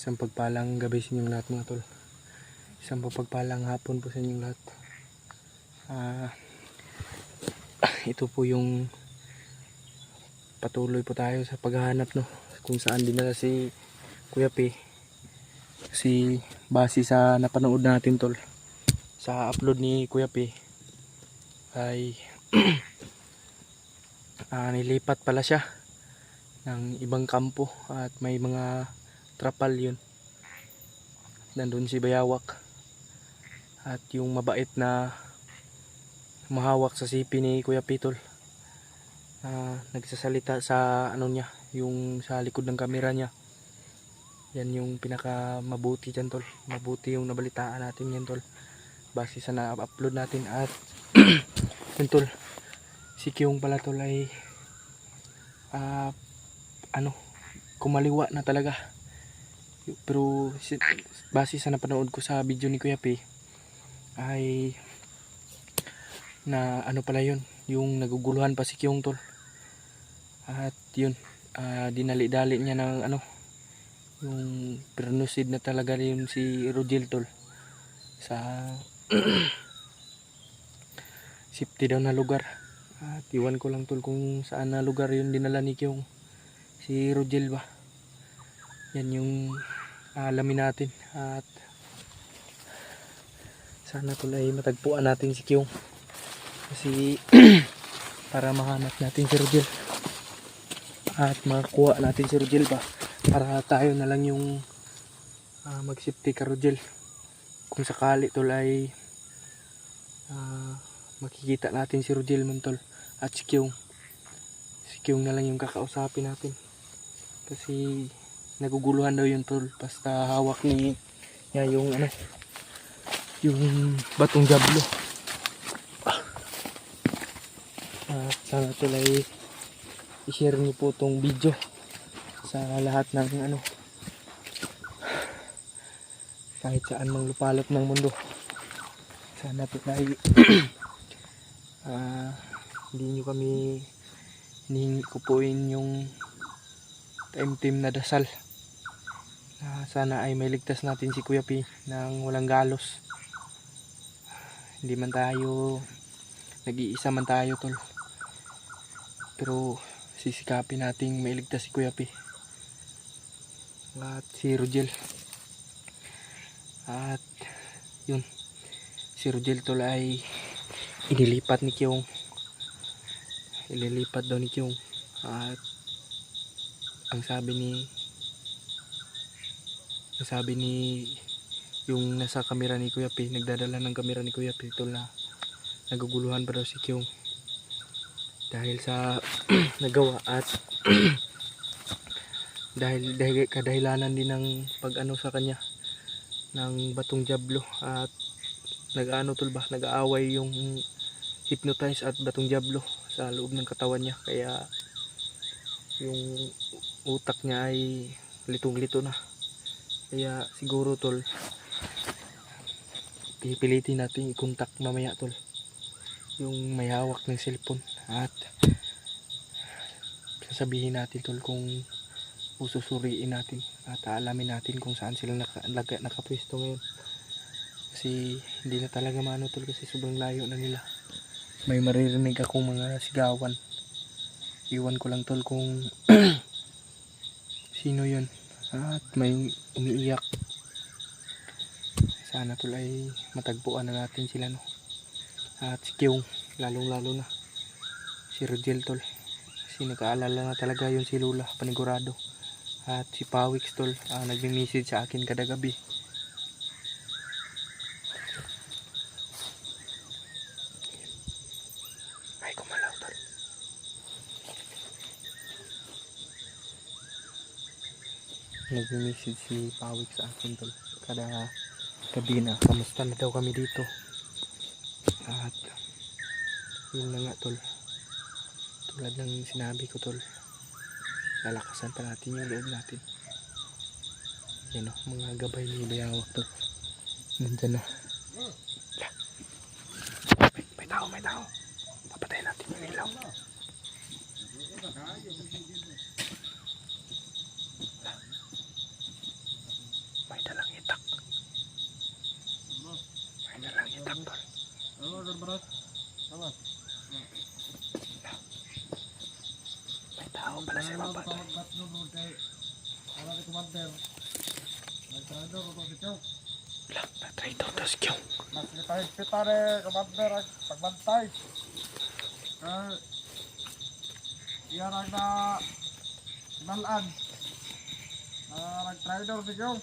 Isang pagpalang gabi sa inyong lahat mga tol. Isang pagpalang hapon po sa inyong lahat. Ito po yung patuloy po tayo sa paghahanap no, kung saan dinala si Kuya P. Kasi base sa napanood natin tol, sa upload ni Kuya P ay nilipat pala siya ng ibang kampo at may mga trapal yun. Nandun si Bayawak at yung mabait na mahawak sa sipi ni Kuya Pitol, nagsasalita sa ano niya, yung sa likod ng kamera niya. Yan yung pinaka mabuti dyan tol, mabuti yung nabalitaan natin yan tol, base sa na-upload natin. At yun tol, si Kyung pala tol ay kumaliwa na talaga. Pero base sa napanood ko sa video ni Kuya P ay na ano pala yun, yung naguguluhan pa si Kyung tol. At yun, dinali-dali niya ng yung pernusid na talaga yun si Rogel tol sa safety daw na lugar. At iwan ko lang tol kung saan na lugar yun dinala ni Kyung, si Rogel ba. Yan yung alamin natin at sana tol ay matagpuan natin si Kyung, kasi para mahanap natin si Rogel at makakuha natin si Rogel ba, para tayo na lang yung mag-safety ka Rogel kung sakali tol ay makikita natin si Rogel man tol. At si Kyung na lang yung kakausapin natin, kasi naguguluhan daw yun tol, basta hawak niya yung yung batong jablo. At sana tol ay i-share niyo po tong video sa lahat ng kahit saan mang lupalop ng mundo. Sana po ay hindi nyo kami kupuin yung team na dasal. Sana ay may ligtas natin si Kuya P ng walang galos. Hindi man tayo nag-iisa man tayo tol, pero sisikapin nating may ligtas si Kuya P at si Rogel. At yun, si Rogel tol ay inilipat ni Kyung, ililipat daw ni Kyung. At ang sabi ni yung nasa kamera ni Kuya P, nagdadala ng kamera ni Kuya P tol, na naguguluhan pa daw si Kyung dahil sa nagawa at dahil kadahilanan din ng sa kanya ng batong jablo. At nag-aaway yung hypnotize at batong jablo sa loob ng katawan niya, kaya yung utak niya ay litong-lito na. Kaya siguro tol, pipilitin natin i-contact mamaya tol yung may hawak ng cellphone at sasabihin natin tol kung ususuriin natin at aalamin natin kung saan sila nakapwesto ngayon, kasi hindi na talaga maano tol, kasi sobrang layo na nila. May maririnig akong mga sigawan, iwan ko lang tol kung sino yun. At may umiiyak. Sana tol ay matagpuan na natin sila no. At si Kyung, lalong lalo na. Si Rogel tol. Kasi nag-aalala na talaga yun si Lula, panigurado. At si Pawix tol, nagme-message sa akin kada gabi. Ay, kumalaw tol. Nagme-message si Pawix sa akin tol. Kada gabi na, kamusta na daw kami dito. At yun na nga tol. Tulad ng sinabi ko tol. Lalakasan pa natin yung loob natin. Yan o, mga gabay ni Bayawak tol. Nandyan na. May tao, may tao. Papatayin natin yung ilaw. May dalang itak. May dalang itak tol. May tao pala sa baba tol. Na-try daw tas Kyung. Pitare commander ang pagbantay. Iyan ang nalaan. Nag-trader si Kyung.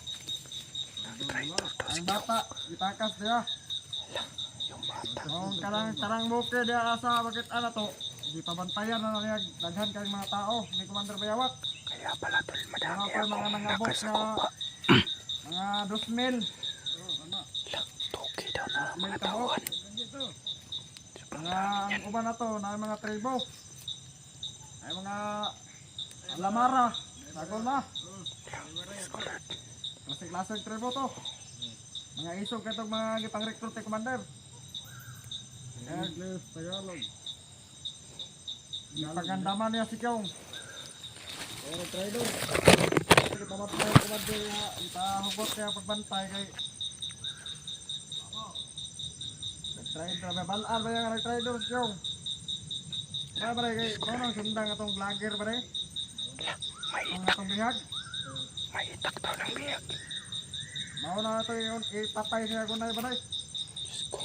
Na-try daw tas Ang Kyung. bata, itakas niya. Yung bata. Ang karang buke dia asa bakit to. Di pabantayan na niya daghan kay mga tao ni Commander Bayawak. Kaya pala tol, madami Mga ako nangabok nakar sa na kupa. mga 2,000. Tuki daw na mga tauhan. Mga ang uban na to na mga tribo. Ay mga lamara. Sagol na. Klasik-klasik tribo to. Mga isog katong mga gipang recruit kay Commander. English, Tagalog. Pagandaman niya si Kyung. Trader. Sige, pamatay ang Commander niya. Itahugot kaya pagbantay kay nag-trader. May balaan ba yung nag-trader si Kyung? Kaya ba rin kay nang sundang atong vlogger ba rin? May Ang itak. atong bihag? May itak daw ng biyag. Mauna na ito yung ipatay siya kung na ba rin? Diyos ko.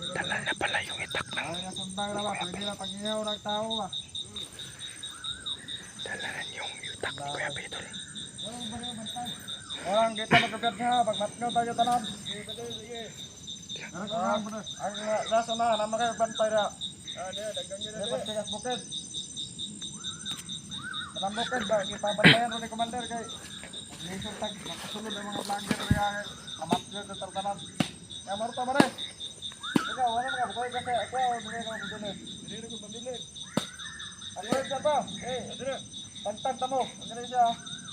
Dala na pala yung itak ng Ay, nasundang na ba? Pwede na pag-ihaw ng tao ba? dala na yung itak ng Kuya Pedro. Orang kita magkagat siya, pag matno tayo tanan. Ang nasa na, naman kayo bantay na. May pagsigas bukid. Tanang bukid ba, ipabantayan rin ni Commander kay lisod tag, makasulod ang mga vlogger kaya amat nyo sa tartanan. Kaya maruta ba rin? Ikaw, ano mga bukoy kasi ako, hindi ka mabudunod. Hindi ko mabudunod. Ang word ka ba? Tagtag tamo, ang ganun siya.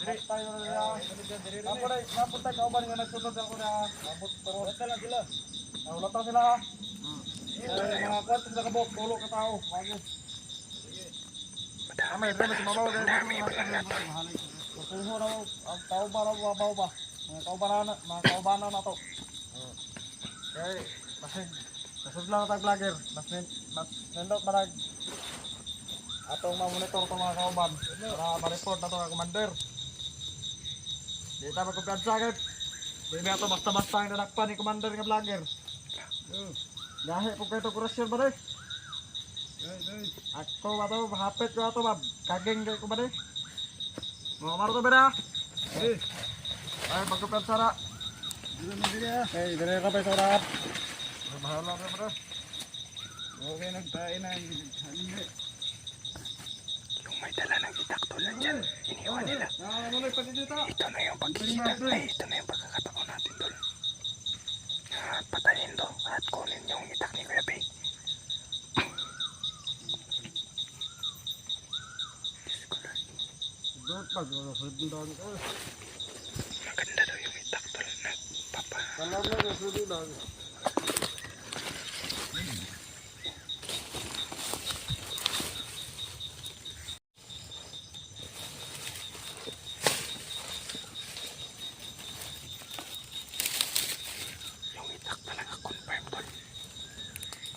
Tayo na niya. Napon tayo kauban nga nagsunod ako na mabot pero wala lang sila. Wala sila ha. Mga kwarto sa kabok, tulo ka tao. Madami Amay, pala. dito mabaw Sobrang dami pala natin. Kuho na ang tao ba raw mabaw ba? Mga kaubanan na to. Kaya masud lang tag vlogger. Mas nindot ba atong ma-monitor itong mga kauban para ma-report na ito ka Commander. Di tayo magkumpiyad sa akin. Di ba ito basta-basta ang nanakpan ni Commander nga vlogger. Gahe po kayo ito kurasyon ba rin? Ako ba ito, hapit ko ito ba? Kaging ko ba rin? Mga maro ito ba rin? Ay, magkumpiyad sa ra. Ay, dire ka pa ito rahat. Mahala ka ba rin? Okay, nagtain na. Yung may dala ng itak tol nandyan. Iniwan nila. Ito na yung pagkikita. Ay, ito na yung pagkakataon natin tol. Patayin to at kunin yung itak ni Kuya Bay. Maganda daw yung itak tol. Nagpapa. Yung itak talaga confirm tol.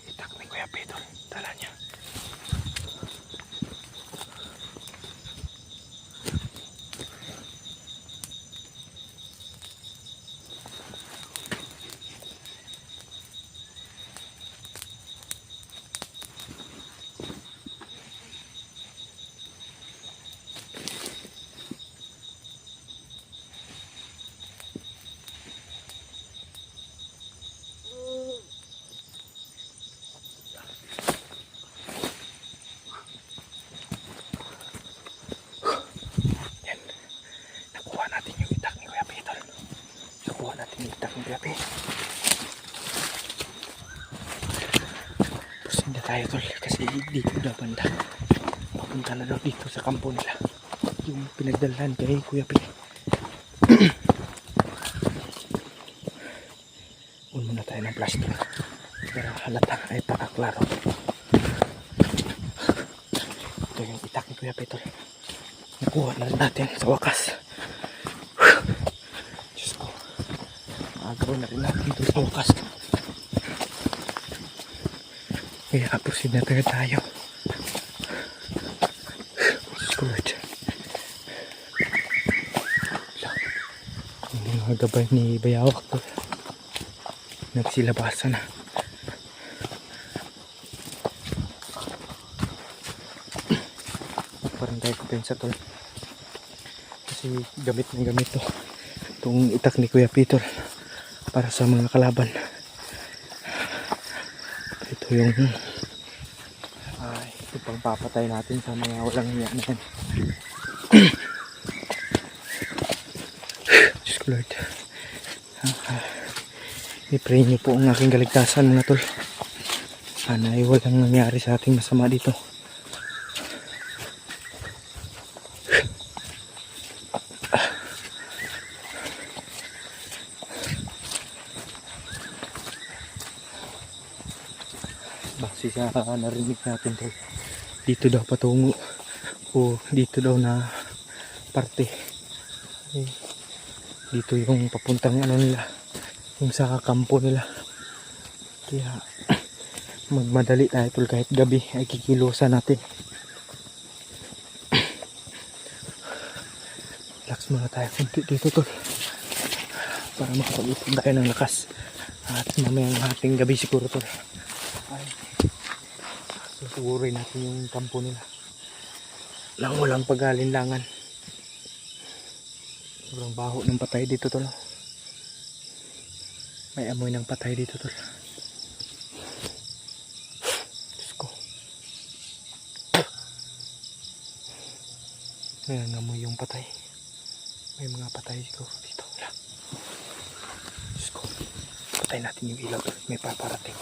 Itak ni Kuya Bay tol. Dala niya. tayo tol kasi dito na banda. Papunta na daw dito sa kampo nila. Yung pinagdalhan kay Kuya Pi. Un muna tayo ng plastic para halata ay pakaklaro. Ito yung itak ni Kuya Pi tol. Nakuha na rin natin sa wakas. Diyos ko. Maagaw na rin natin ito sa wakas. Kaya proceed na tayo. Diyos ko Lord. Yung mga gabay ni Bayawak to. Nagsilabasa na. Parang tayo kumpensa tol. Kasi gamit na gamit to. Itong itak ni Kuya Peter para sa mga kalaban. Ito yung ito pang papatay natin sa mga walang hiya na yan. Diyos ko Lord. I-pray niyo po ang aking kaligtasan mga tol. Sana ay walang nangyari sa ating masama dito. Base sa narinig natin tol, dito daw patungo o dito daw na parte eh, dito yung papuntang ano nila, yung sa kampo nila. Kaya magmadali tayo tol, kahit gabi ay kikilusan natin. Relax muna tayo kunti dito tol para makapag-ipon tayo ng lakas at mamayang ating gabi siguro tol ay susugurin natin yung kampo nila lang walang pag-alinlangan. Sobrang baho ng patay dito tol. May amoy ng patay dito tol. Diyos ko. May amoy yung patay. May mga patay siguro dito. Diyos ko. Patay natin yung ilaw tol. May paparating.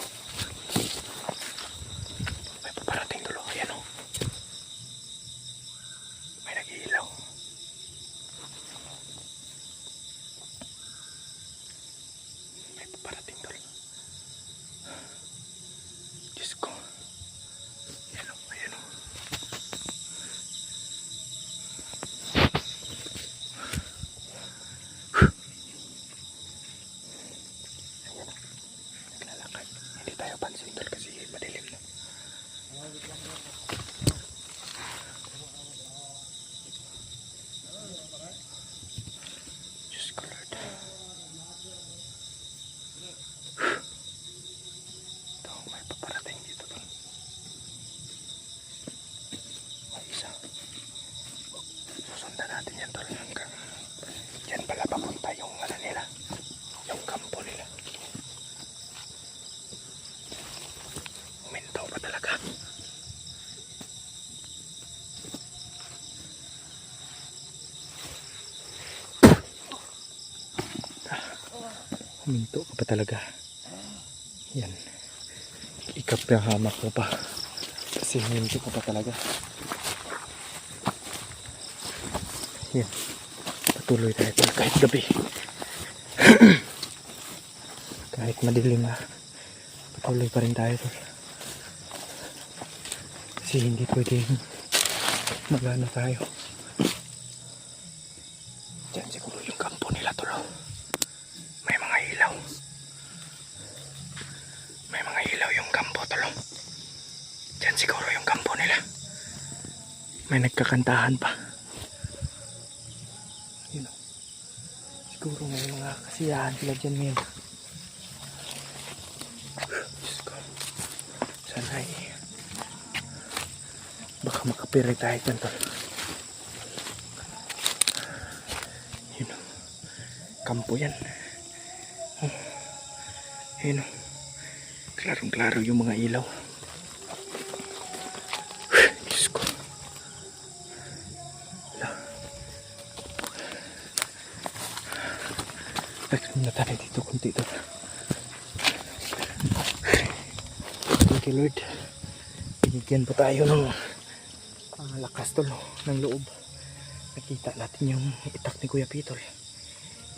Huminto ka pa talaga. Yan. Ikapahamak ko pa. Kasi huminto ka pa talaga. Yan. Patuloy tayo kahit gabi. Kahit madilim na. Patuloy pa rin tayo. Kasi hindi pwedeng magana tayo. Diyan siguro yung kampo nila tulo. May mga ilaw. May mga ilaw yung kampo tulo. Diyan siguro yung kampo nila. May nagkakantahan pa. Yun o. Siguro may mga kasiyahan sila dyan ngayon. Diyos ko. Sana ay baka makapiray tayo dyan tol. Yun o. Kampo yan. Yun o. Klarong klaro yung mga ilaw. Diyos ko. Relax muna tayo dito kunti ito. Thank you Lord. binigyan pa tayo ng lakas tol, ng loob. Nakita natin yung itak ni Kuya Pitol.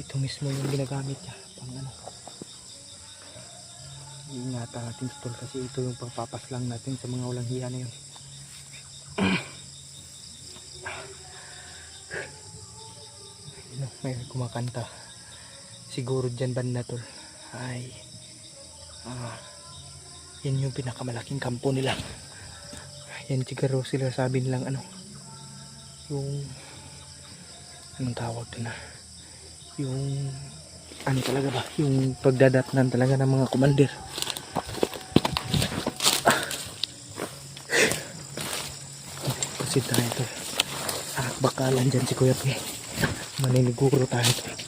Ito mismo yung ginagamit niya pang ano. Iingatan natin tol kasi ito yung pangpapaslang natin sa mga walang hiya na yun. May kumakanta siguro dyan banda tol ay yan yung pinakamalaking kampo nila. Yan siguro sila sabi nilang ano yung anong tawag doon yung ano talaga ba yung pagdadatnan talaga ng mga commander. Kasi tayo tol bakalan dyan si Kuya P, maniniguro tayo tol.